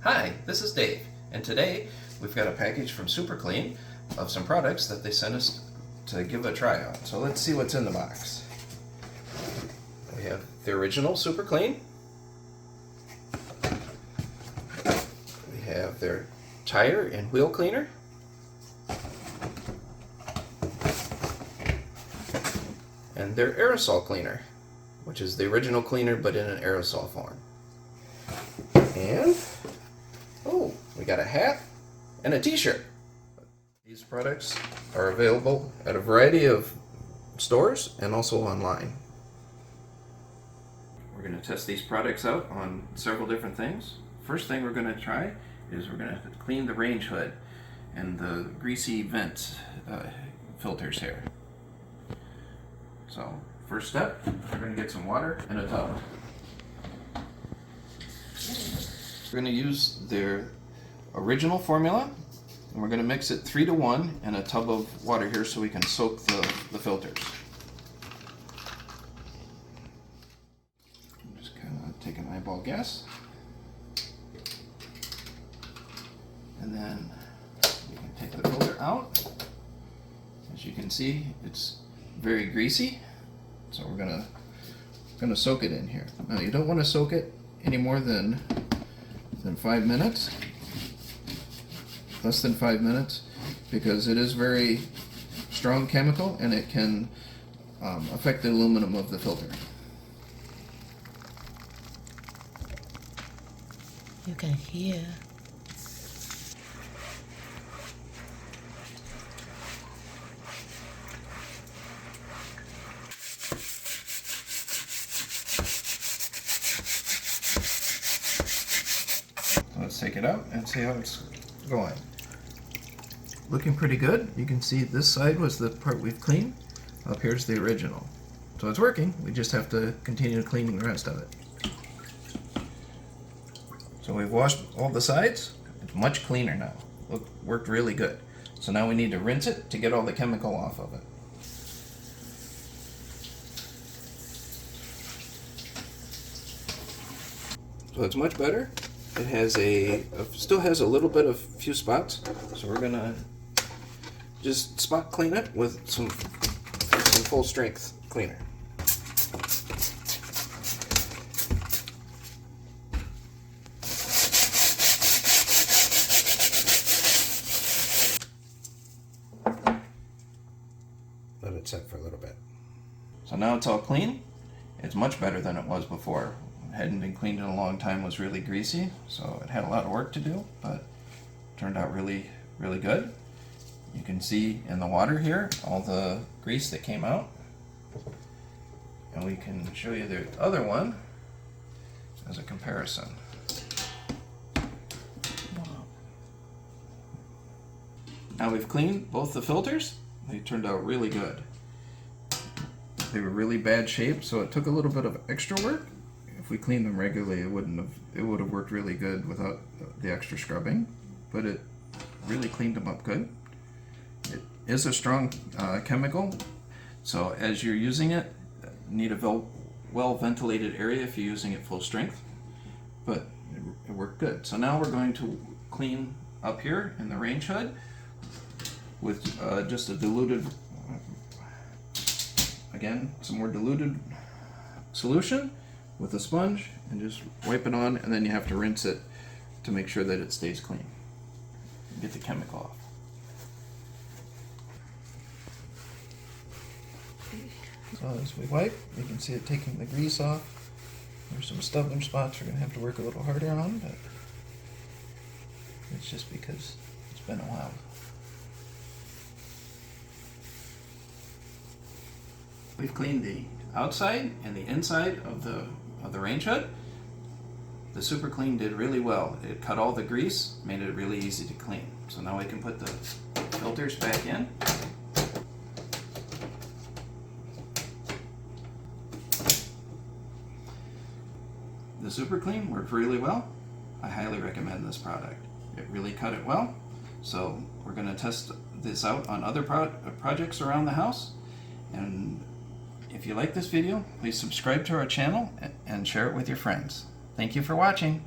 Hi, this is Dave, and today we've got a package from SuperClean of some products that they sent us to give a try on. So let's see what's in the box. We have the original SuperClean. We have their tire and wheel cleaner. And their aerosol cleaner, which is the original cleaner but in an aerosol form. And we got a hat and a t-shirt. These products are available at a variety of stores and also online. We're going to test these products out on several different things. First thing we're going to try is we're going to clean the range hood and the greasy vent filters here. So first step, we're going to get some water in a tub. We're going to use their original formula, and we're going to mix it 3-to-1 in a tub of water here so we can soak the filters. I'm just kind of take an eyeball guess. And then we can take the filter out. As you can see, it's very greasy, so we're gonna soak it in here. Now you don't want to soak it any more than 5 minutes. Less than 5 minutes, because it is very strong chemical and it can affect the aluminum of the filter. You can hear. Let's take it out and see how it's going. Looking pretty good. You can see this side was the part we've cleaned. Up here's the original. So it's working. We just have to continue cleaning the rest of it. So we've washed all the sides. It's much cleaner now. Worked really good. So now we need to rinse it to get all the chemical off of it. So it's much better. It has still has a little bit of few spots, so we're gonna just spot clean it with some full strength cleaner. Let it set for a little bit. So now it's all clean. It's much better than it was before. Hadn't been cleaned in a long time, was really greasy, so it had a lot of work to do, but turned out really good. You can see in the water here all the grease that came out, and we can show you the other one as a comparison. Now we've cleaned both the filters. They turned out really good. They were really bad shape, so it took a little bit of extra work. If we cleaned them regularly, it would have worked really good without the extra scrubbing, but it really cleaned them up good. It is a strong chemical, so as you're using it, you need a well ventilated area if you're using it full strength, but it worked good. So now we're going to clean up here in the range hood with just a diluted, again, some more diluted solution with a sponge, and just wipe it on, and then you have to rinse it to make sure that it stays clean. Get the chemical off. So as we wipe, you can see it taking the grease off. There's some stubborn spots we're going to have to work a little harder on, but it's just because it's been a while. We've cleaned the outside and the inside of the range hood. The SuperClean did really well. It cut all the grease, made it really easy to clean. So now we can put the filters back in. The SuperClean worked really well. I highly recommend this product. It really cut it well. So we're going to test this out on other projects around the house. And if you like this video, please subscribe to our channel and share it with your friends. Thank you for watching.